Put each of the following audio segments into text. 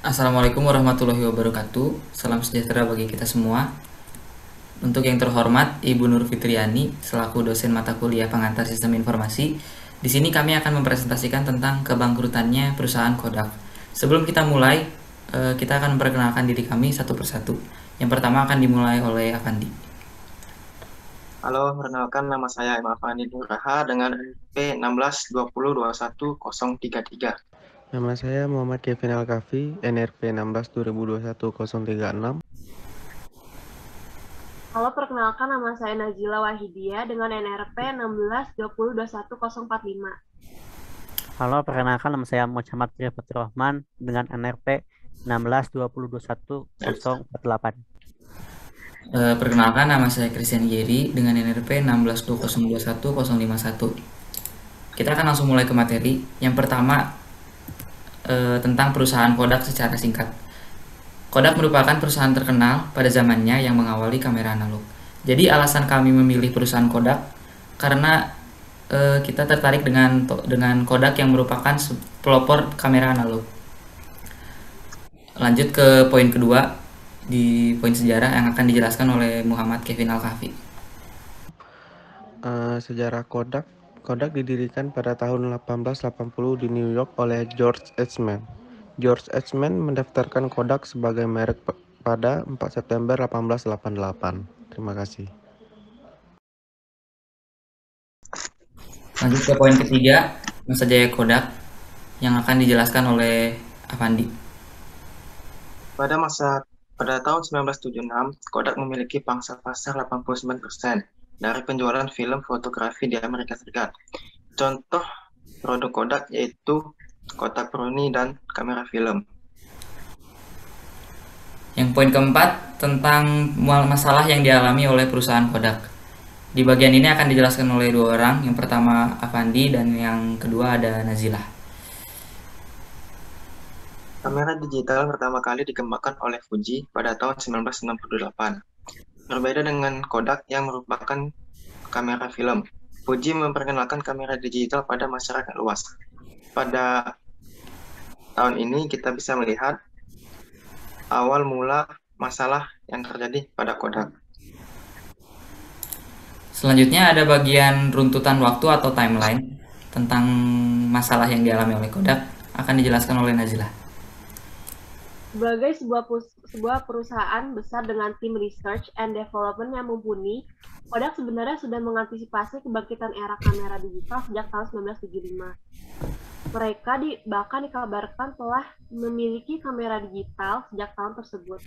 Assalamualaikum warahmatullahi wabarakatuh. Salam sejahtera bagi kita semua. Untuk yang terhormat Ibu Nur Fitriani selaku dosen mata kuliah pengantar sistem informasi, di sini kami akan mempresentasikan tentang kebangkrutannya perusahaan Kodak. Sebelum kita mulai, kita akan memperkenalkan diri kami satu persatu. Yang pertama akan dimulai oleh Avandi. Halo, perkenalkan nama saya Imam Fandi Nuraha dengan NP 1620210033. Nama saya Muhammad Kevin Alkafi, NRP 16 2021 036. Halo, perkenalkan nama saya Nazila Wahidia dengan NRP 1620210045. Halo, perkenalkan nama saya Muhammad Fatur Rahman dengan NRP 16 2021 048. Perkenalkan nama saya Christian Yeri dengan NRP 162021 Kita akan langsung mulai ke materi. Yang pertama tentang perusahaan Kodak secara singkat. Kodak merupakan perusahaan terkenal pada zamannya yang mengawali kamera analog. Jadi alasan kami memilih perusahaan Kodak karena kita tertarik dengan Kodak yang merupakan pelopor kamera analog. Lanjut ke poin kedua di poin sejarah yang akan dijelaskan oleh Muhammad Kevin Alkafi. Sejarah Kodak didirikan pada tahun 1880 di New York oleh George Eastman. George Eastman mendaftarkan Kodak sebagai merek pada 4 September 1888. Terima kasih. Lanjut ke poin ketiga, masa jaya Kodak yang akan dijelaskan oleh Avandi. Pada tahun 1976, Kodak memiliki pangsa pasar 89% dari penjualan film fotografi di Amerika Serikat. Contoh produk Kodak yaitu kotak brownie dan kamera film. Yang poin keempat tentang masalah yang dialami oleh perusahaan Kodak. Di bagian ini akan dijelaskan oleh dua orang. Yang pertama Avandi dan yang kedua ada Nazilah. Kamera digital pertama kali dikembangkan oleh Fuji pada tahun 1968. Berbeda dengan Kodak yang merupakan kamera film, Fuji memperkenalkan kamera digital pada masyarakat luas. Pada tahun ini kita bisa melihat awal mula masalah yang terjadi pada Kodak. Selanjutnya ada bagian runtutan waktu atau timeline tentang masalah yang dialami oleh Kodak akan dijelaskan oleh Nazilah. Sebagai sebuah perusahaan besar dengan tim research and development yang mumpuni, Kodak sebenarnya sudah mengantisipasi kebangkitan era kamera digital sejak tahun 1975. Mereka bahkan dikabarkan telah memiliki kamera digital sejak tahun tersebut.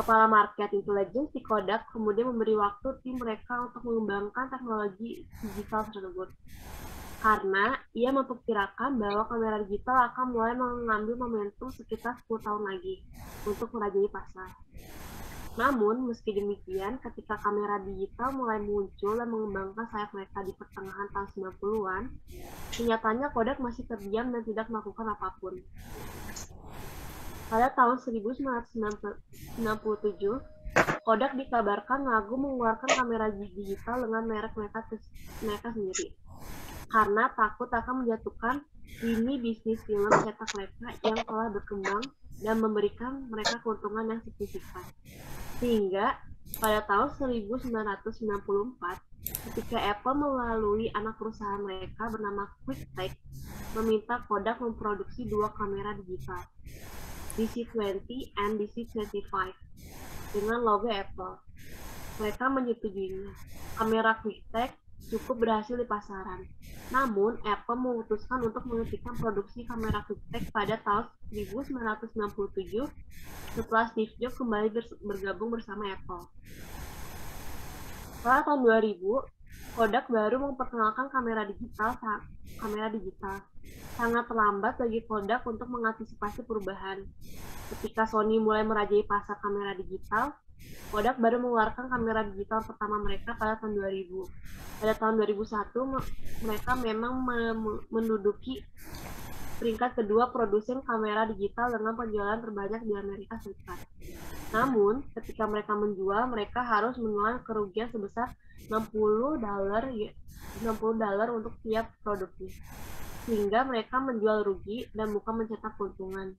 Kepala Market Intelligence di Kodak kemudian memberi waktu tim mereka untuk mengembangkan teknologi digital tersebut. Karena ia memperkirakan bahwa kamera digital akan mulai mengambil momentum sekitar 10 tahun lagi untuk merajai pasar. Namun, meski demikian, ketika kamera digital mulai muncul dan mengembangkan sayap mereka di pertengahan tahun 90-an, kenyataannya Kodak masih terdiam dan tidak melakukan apapun. Pada tahun 1997, Kodak dikabarkan ragu mengeluarkan kamera digital dengan merek mereka sendiri, karena takut akan menjatuhkan lini bisnis film cetak mereka yang telah berkembang dan memberikan mereka keuntungan yang signifikan. Sehingga pada tahun 1994, ketika Apple melalui anak perusahaan mereka bernama QuickTake meminta Kodak memproduksi dua kamera digital, DC-20 and DC-25, dengan logo Apple. Mereka menyetujuinya. Kamera QuickTake cukup berhasil di pasaran. Namun, Apple memutuskan untuk menghentikan produksi kamera QuickTake pada tahun 1997 setelah Steve Jobs kembali bergabung bersama Apple. Pada tahun 2000, Kodak baru memperkenalkan kamera digital. Sangat terlambat bagi Kodak untuk mengantisipasi perubahan. Ketika Sony mulai merajai pasar kamera digital, Kodak baru mengeluarkan kamera digital pertama mereka pada tahun 2000. Pada tahun 2001, mereka memang menduduki peringkat kedua produsen kamera digital dengan penjualan terbanyak di Amerika Serikat. Namun, ketika mereka menjual, mereka harus menelan kerugian sebesar $60 untuk tiap produknya, sehingga mereka menjual rugi dan bukan mencetak keuntungan.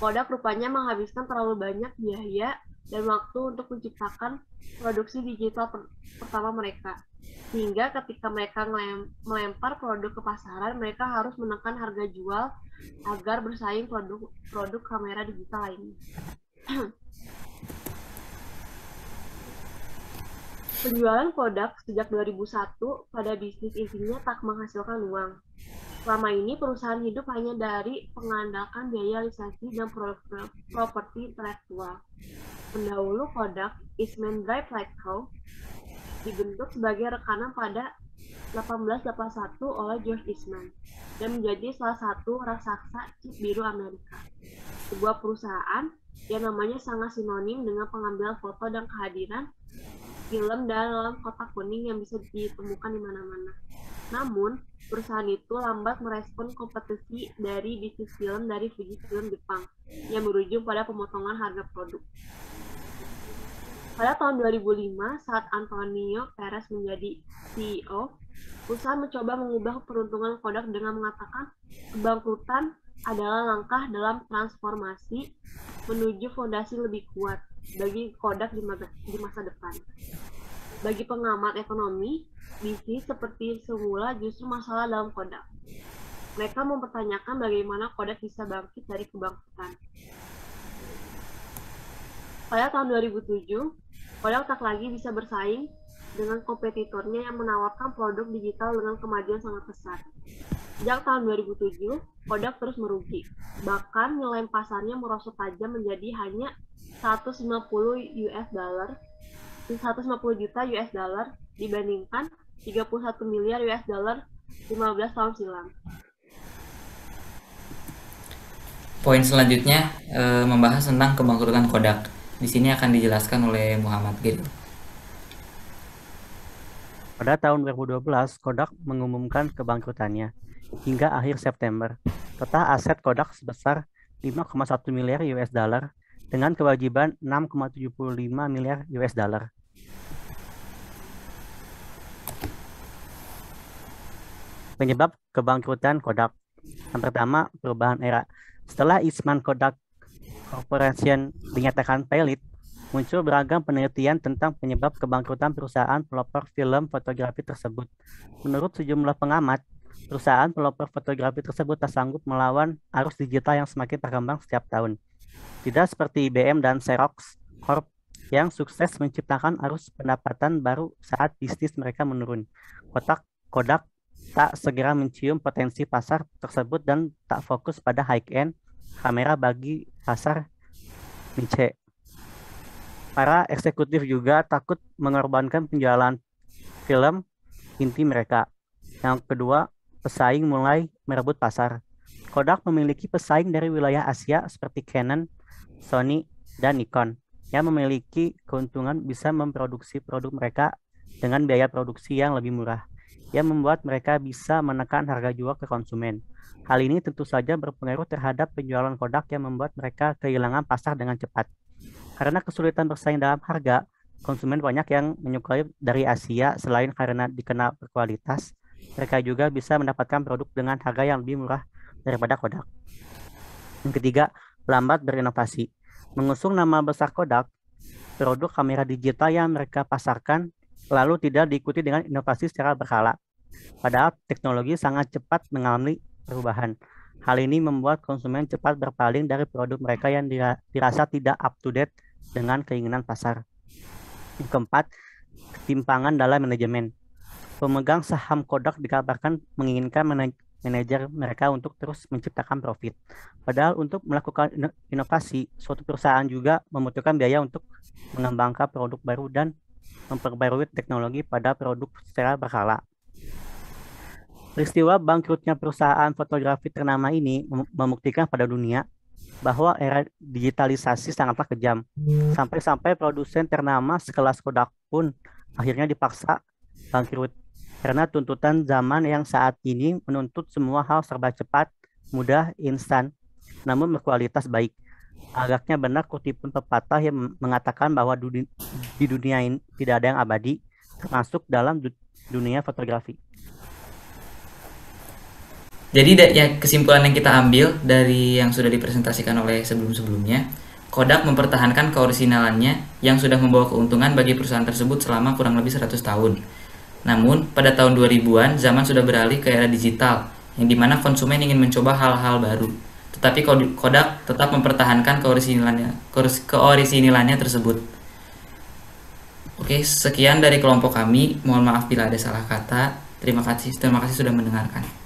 Kodak rupanya menghabiskan terlalu banyak biaya dan waktu untuk menciptakan produksi digital pertama mereka. Sehingga ketika mereka melempar produk ke pasaran, mereka harus menekan harga jual agar bersaing produk kamera digital lainnya. Penjualan Kodak sejak 2001 pada bisnis intinya tak menghasilkan uang. Selama ini perusahaan hidup hanya dari mengandalkan biaya lisensi dan properti intelektual. Pendahulu Kodak, Eastman Drive Lighthouse, dibentuk sebagai rekanan pada 1881 oleh George Eastman dan menjadi salah satu raksasa chip biru Amerika. Sebuah perusahaan yang namanya sangat sinonim dengan pengambilan foto dan kehadiran film dalam kotak kuning yang bisa ditemukan di mana-mana. Namun, perusahaan itu lambat merespon kompetisi dari bisnis film dari Fujifilm Jepang yang berujung pada pemotongan harga produk. Pada tahun 2005, saat Antonio Perez menjadi CEO, perusahaan mencoba mengubah peruntungan Kodak dengan mengatakan kebangkrutan adalah langkah dalam transformasi menuju fondasi lebih kuat bagi Kodak di masa depan. Bagi pengamat ekonomi, bisnis seperti semula justru masalah dalam Kodak. Mereka mempertanyakan bagaimana Kodak bisa bangkit dari kebangkrutan. Pada tahun 2007, Kodak tak lagi bisa bersaing dengan kompetitornya yang menawarkan produk digital dengan kemajuan sangat pesat. Sejak tahun 2007, Kodak terus merugi. Bahkan nilai pasarnya merosot tajam menjadi hanya 150 juta US dollar dibandingkan 31 miliar US dollar 15 tahun silam. Poin selanjutnya membahas tentang kebangkrutan Kodak. Di sini akan dijelaskan oleh Muhammad Gil. Pada tahun 2012, Kodak mengumumkan kebangkrutannya. Hingga akhir September, total aset Kodak sebesar 5,1 miliar US dollar dengan kewajiban 6,75 miliar US dollar. Penyebab kebangkrutan Kodak. Yang pertama, perubahan era. Setelah Eastman Kodak Corporation dinyatakan pailit, muncul beragam penelitian tentang penyebab kebangkrutan perusahaan pelopor film fotografi tersebut. Menurut sejumlah pengamat, perusahaan pelopor fotografi tersebut tak sanggup melawan arus digital yang semakin berkembang setiap tahun. Tidak seperti IBM dan Xerox Corp yang sukses menciptakan arus pendapatan baru saat bisnis mereka menurun. Kodak tak segera mencium potensi pasar tersebut dan tak fokus pada high-end kamera bagi pasar niche. Para eksekutif juga takut mengorbankan penjualan film inti mereka. Yang kedua, pesaing mulai merebut pasar. Kodak memiliki pesaing dari wilayah Asia seperti Canon, Sony, dan Nikon yang memiliki keuntungan bisa memproduksi produk mereka dengan biaya produksi yang lebih murah, yang membuat mereka bisa menekan harga jual ke konsumen. Hal ini tentu saja berpengaruh terhadap penjualan Kodak yang membuat mereka kehilangan pasar dengan cepat. Karena kesulitan bersaing dalam harga, konsumen banyak yang menyukai dari Asia selain karena dikenal berkualitas. Mereka juga bisa mendapatkan produk dengan harga yang lebih murah daripada Kodak. Yang ketiga, lambat berinovasi. Mengusung nama besar Kodak, produk kamera digital yang mereka pasarkan lalu tidak diikuti dengan inovasi secara berkala. Padahal teknologi sangat cepat mengalami perubahan. Hal ini membuat konsumen cepat berpaling dari produk mereka yang dirasa tidak up to date dengan keinginan pasar. Yang keempat, ketimpangan dalam manajemen. Pemegang saham Kodak dikabarkan menginginkan manajer mereka untuk terus menciptakan profit. Padahal untuk melakukan inovasi, suatu perusahaan juga membutuhkan biaya untuk mengembangkan produk baru dan memperbarui teknologi pada produk secara berkala. Peristiwa bangkrutnya perusahaan fotografi ternama ini membuktikan pada dunia bahwa era digitalisasi sangatlah kejam. Sampai-sampai produsen ternama sekelas Kodak pun akhirnya dipaksa bangkrut. Karena tuntutan zaman yang saat ini menuntut semua hal serba cepat, mudah, instan, namun berkualitas baik. Agaknya benar kutipan pepatah yang mengatakan bahwa di dunia ini tidak ada yang abadi, termasuk dalam dunia fotografi. Jadi ya kesimpulan yang kita ambil dari yang sudah dipresentasikan oleh sebelum-sebelumnya, Kodak mempertahankan keorisinalannya yang sudah membawa keuntungan bagi perusahaan tersebut selama kurang lebih 100 tahun. Namun, pada tahun 2000-an, zaman sudah beralih ke era digital, yang dimana konsumen ingin mencoba hal-hal baru. Tetapi Kodak tetap mempertahankan keorisinalannya tersebut. Oke, sekian dari kelompok kami. Mohon maaf bila ada salah kata. Terima kasih sudah mendengarkan.